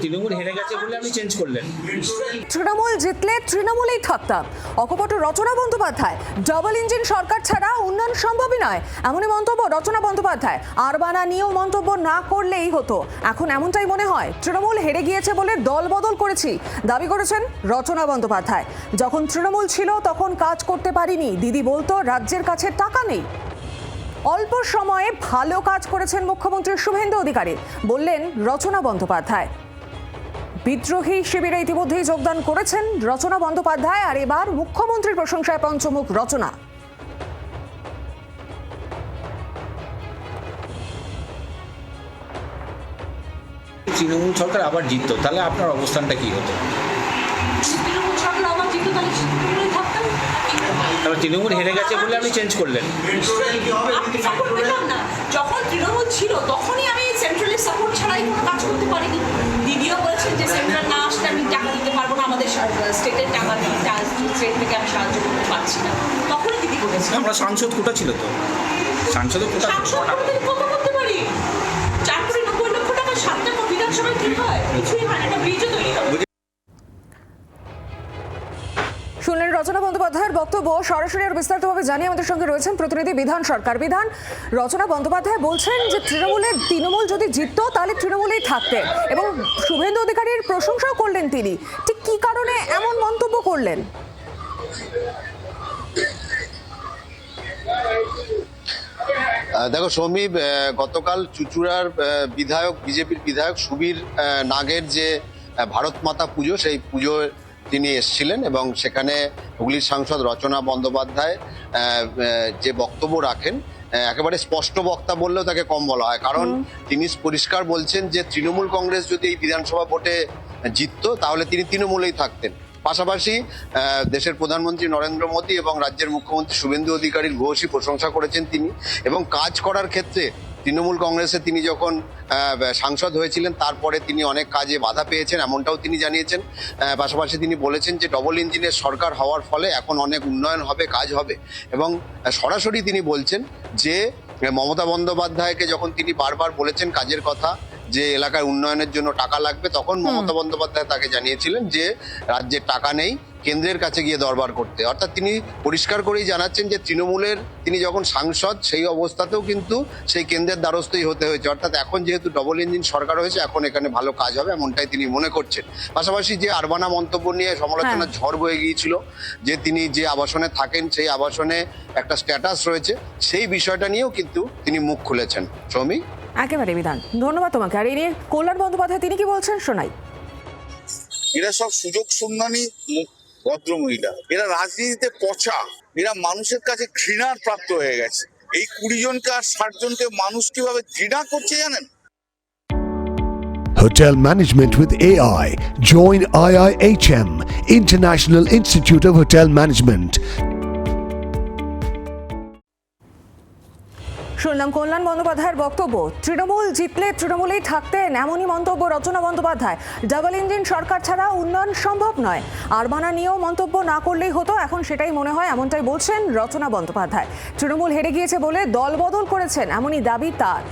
তৃণমূল হেরে গেছে বলে আপনি চেঞ্জ করলেন। তৃণমূল জিতলে তৃণমূলেই থাকতাম। অকপট রচনা বন্দ্যোপাধ্যায়, ডাবল ইঞ্জিন সরকার ছাড়া উন্নয়ন সম্ভবই নয়, এমনই মন্তব্য রচনা বন্দ্যোপাধ্যায়। আরবানা নিয়েও মন্তব্য না করলেই হতো, এখন এমনটাই মনে হয়। তৃণমূল হেরে গিয়েছে বলে দল বদল করেছি দাবি করেছেন রচনা বন্দ্যোপাধ্যায়। যখন তৃণমূল ছিল তখন কাজ করতে পারিনি, দিদি বলতো রাজ্যের কাছে টাকা নেই। অল্প সময়ে ভালো কাজ করেছেন মুখ্যমন্ত্রী শুভেন্দু অধিকারী, বললেন রচনা বন্দ্যোপাধ্যায়। বিদ্রোহী শিবিরে ইতিমধ্যেই যোগদান করেছেন রচনা বন্দ্যোপাধ্যায়, আর এবার মুখ্যমন্ত্রীর প্রশংসায় পঞ্চমুখ রচনা। তৃণমূল সরকার আবার জিততো তাহলে আপনার অবস্থানটা কি হতো? তারপর তৃণমূল হেরে গেছে বলে আপনি চেঞ্জ করলেন। যখন তৃণমূল ছিল তখনই আমি সেন্ট্রালের সাপোর্ট ছাড়াই কোনো কাজ করতে পারিনি। দিদিও বলেছেন যে সেন্ট্রাল না আসলে আমি টাকা দিতে পারবো না, আমাদের স্টেটের টাকা স্টেট থেকে আমি সাহায্য করতে পারছি না, তখনই দিদি বলেছেন। আমরা সাংসদ কোটা ছিল তো, সাংসদ কত করতে পারি? 4 কোটি 90 লক্ষ টাকা 7টা বিধানসভায় কি হয়? কিছুই হয় না, একটা ব্রিজও তৈরি হবে। শুনলেন রচনা বন্দ্যোপাধ্যায়ের বক্তব্য। সরাসরি আর বিস্তারিতভাবে জানিয়ে আমাদের সঙ্গে রয়েছেন প্রতিনিধি বিধান সরকার। বিধান, রচনা বন্দ্যোপাধ্যায় বলছেন যে তৃণমূল যদি জিততো তাহলে তৃণমূলেই থাকতেন, এবং শুভেন্দু অধিকারীর প্রশংসাও করলেন তিনি। ঠিক কি কারণে এমন মন্তব্য করলেন? দেখো সৌমি, গতকাল চুঁচুড়ার বিজেপির বিধায়ক সুবীর নাগের যে ভারত মাতা পুজো, সেই পুজো তিনি এসেছিলেন এবং সেখানে হুগলির সাংসদ রচনা বন্দ্যোপাধ্যায় যে বক্তব্য রাখেন, একেবারে স্পষ্ট বক্তা বললেও তাকে কম বলা হয়। কারণ তিনি পরিষ্কার বলছেন যে তৃণমূল কংগ্রেস যদি এই বিধানসভা ভোটে জিততো তাহলে তিনি তৃণমূলেই থাকতেন। পাশাপাশি দেশের প্রধানমন্ত্রী নরেন্দ্র মোদী এবং রাজ্যের মুখ্যমন্ত্রী শুভেন্দু অধিকারীর ভূয়সী প্রশংসা করেছেন তিনি, এবং কাজ করার ক্ষেত্রে তৃণমূল কংগ্রেসে তিনি যখন সাংসদ হয়েছিলেন তারপরে তিনি অনেক কাজে বাধা পেয়েছেন, এমনটাও তিনি জানিয়েছেন। পাশাপাশি তিনি বলেছেন যে ডবল ইঞ্জিনের সরকার হওয়ার ফলে এখন অনেক উন্নয়ন হবে, কাজ হবে, এবং সরাসরি তিনি বলছেন যে মমতা বন্দ্যোপাধ্যায়কে যখন তিনি বারবার বলেছেন কাজের কথা, যে এলাকায় উন্নয়নের জন্য টাকা লাগবে, তখন মমতা বন্দ্যোপাধ্যায় তাকে জানিয়েছিলেন যে রাজ্যের টাকা নেই, কেন্দ্রের কাছে গিয়ে দরবার করতে। অর্থাৎ তিনি পরিষ্কার করেই জানাচ্ছেন যে তৃণমূলের তিনি যখন সাংসদ সেই অবস্থাতেও কিন্তু সেই কেন্দ্রের দ্বারস্থই হতে হয়েছে। অর্থাৎ এখন যেহেতু ডবল ইঞ্জিন সরকার হয়েছে, এখন এখানে ভালো কাজ হবে, এমনটাই তিনি মনে করছেন। পাশাপাশি যে আরবানা মন্তব্য নিয়ে সমালোচনার ঝড় বয়ে গিয়েছিল, যে তিনি যে আবাসনে থাকেন সেই আবাসনে একটা স্ট্যাটাস রয়েছে, সেই বিষয়টা নিয়েও কিন্তু তিনি মুখ খুলেছেন। সৌমি, একেবারে বিধান, ধন্যবাদ তোমাকে। আর এই নিয়ে কল্যাণ বন্দ্যোপাধ্যায় তিনি কি বলছেন শোনাই। এরা সব সুযোগ সন্ধানী ভদ্র মহিলা, এরা রাজনীতিতে পচা, এরা মানুষের কাছে ঘৃণার প্রাপ্ত হয়ে গেছে। এই 20 জনকে আর 60 জনকে মানুষ কিভাবে ঘৃণা করছে জানেন? Hotel Management with AI. Join IIHM, International Institute of Hotel Management. শুনলাম কল্যাণ বন্দ্যোপাধ্যায়ের বক্তব্য। তৃণমূল জিতলে তৃণমূলেই থাকতেন, এমনই মন্তব্য রচনা বন্দ্যোপাধ্যায়। ডাবল ইঞ্জিন সরকার ছাড়া উন্নয়ন সম্ভব নয়, আরবানা নিয়েও মন্তব্য না করলেই হতো, এখন সেটাই মনে হয়, এমনটাই বলছেন রচনা বন্দ্যোপাধ্যায়। তৃণমূল হেরে গিয়েছে বলে দল বদল করেছেন, এমনই দাবি তার।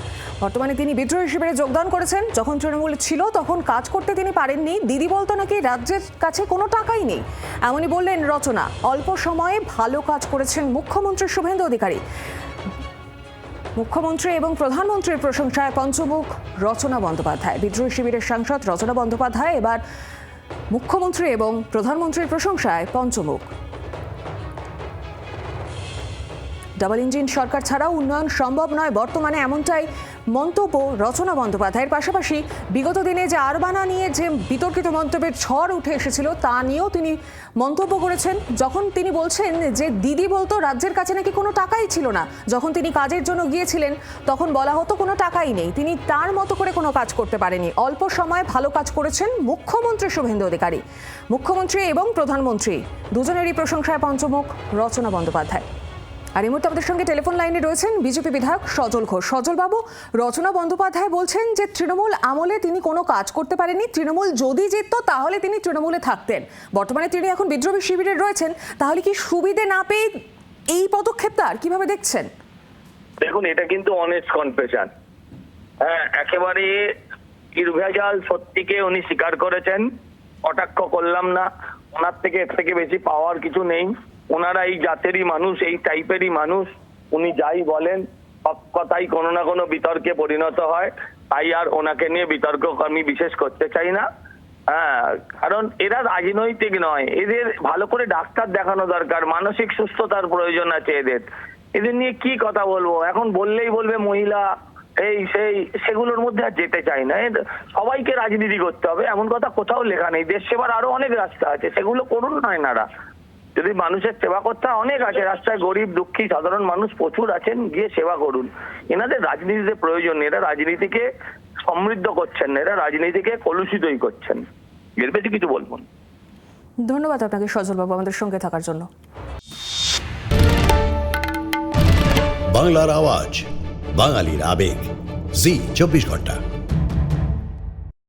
বর্তমানে তিনি বিদ্রোহী শিবিরে যোগদান করেছেন। যখন তৃণমূল ছিল তখন কাজ করতে তিনি পারেননি, দিদি বলতো নাকি রাজ্যের কাছে কোনো টাকাই নেই, এমনই বললেন রচনা। অল্প সময়ে ভালো কাজ করেছেন মুখ্যমন্ত্রী শুভেন্দু অধিকারী। মুখ্যমন্ত্রী এবং প্রধানমন্ত্রীর প্রশংসায় পঞ্চমুখ রচনা বন্দ্যোপাধ্যায়। বিদ্রোহী শিবিরের সাংসদ রচনা বন্দ্যোপাধ্যায় এবার মুখ্যমন্ত্রী এবং প্রধানমন্ত্রীর প্রশংসায় পঞ্চমুখ। ডাবল ইঞ্জিন সরকার ছাড়াও উন্নয়ন সম্ভব নয় বর্তমানে, এমনটাই মন্তব্য রচনা বন্দ্যোপাধ্যায়ের। পাশাপাশি বিগত দিনে যে আরবানা নিয়ে যে বিতর্কিত মন্তব্যের ঝড় উঠে এসেছিল তা নিয়েও তিনি মন্তব্য করেছেন। যখন তিনি বলছেন যে দিদি বলতো রাজ্যের কাছে নাকি কোনো টাকাই ছিল না, যখন তিনি কাজের জন্য গিয়েছিলেন তখন বলা হতো কোনো টাকাই নেই, তিনি তার মতো করে কোনো কাজ করতে পারেনি। অল্প সময়ে ভালো কাজ করেছেন মুখ্যমন্ত্রী শুভেন্দু অধিকারী। মুখ্যমন্ত্রী এবং প্রধানমন্ত্রী দুজনেরই প্রশংসায় পঞ্চমুখ রচনা বন্দ্যোপাধ্যায়। আর এই মুহূর্তে আমাদের সঙ্গে টেলিফোন লাইনে রয়েছেন বিজেপি বিধায়ক সজল ঘোষ। সজল বাবু, রচনা বন্দ্যোপাধ্যায় বলছেন যে তৃণমূল আমলে তিনি কোনো কাজ করতে পারেননি, তৃণমূল যদি জিতত তাহলে তিনি তৃণমূলে থাকতেন। বর্তমানে তিনি এখন বিদ্রোহী শিবিরে রয়েছেন, তাহলে কি সুবিধে না পেয়ে এই পদক্ষেপ তার কিভাবে দেখছেন? দেখুন, এটা কিন্তু অনেস্ট কনফেশন। হ্যাঁ, একেবারে নির্ভেজাল সত্যিকে উনি স্বীকার করেছেন, কটাক্ষ করলাম না। ওনার থেকে এর থেকে বেশি পাওয়ার কিছু নেই। ওনারা এই জাতেরই মানুষ, এই টাইপেরই মানুষ। উনি যাই বলেন সব কথাই কোনো না কোনো বিতর্কে পরিণত হয়, তাই আর ওনাকে নিয়ে বিতর্ক আমি বিশেষ করতে চাই না। হ্যাঁ, কারণ এরা রাজনৈতিক নয়, এদের ভালো করে ডাক্তার দেখানো দরকার, মানসিক সুস্থতার প্রয়োজন আছে এদের। এদের নিয়ে কি কথা বলবো, এখন বললেই বলবে মহিলা এই সেই, সেগুলোর মধ্যে আর যেতে চাই না। সবাইকে রাজনীতি করতে হবে এমন কথা কোথাও লেখা নেই। দেশ সেবার আরো অনেক রাস্তা আছে, সেগুলো করুন না এনারা। যদি মানুষের সেবা করতে হয় অনেক আছে রাস্তায়, গরিব দুঃখী সাধারণ মানুষ প্রচুর আছেন, গিয়ে সেবা করুন। এনাদের রাজনীতিতে প্রয়োজন নেই, এরা রাজনীতিকে সমৃদ্ধ করছেন না, এরা রাজনীতিকে কলুষিতই করছেন। এর বেশি কিছু বলবো না। ধন্যবাদ আপনাকে সজলবাবু আমাদের সঙ্গে থাকার জন্য। বাংলার আওয়াজ, বাঙালির আবেগ, জি 24 ঘন্টা।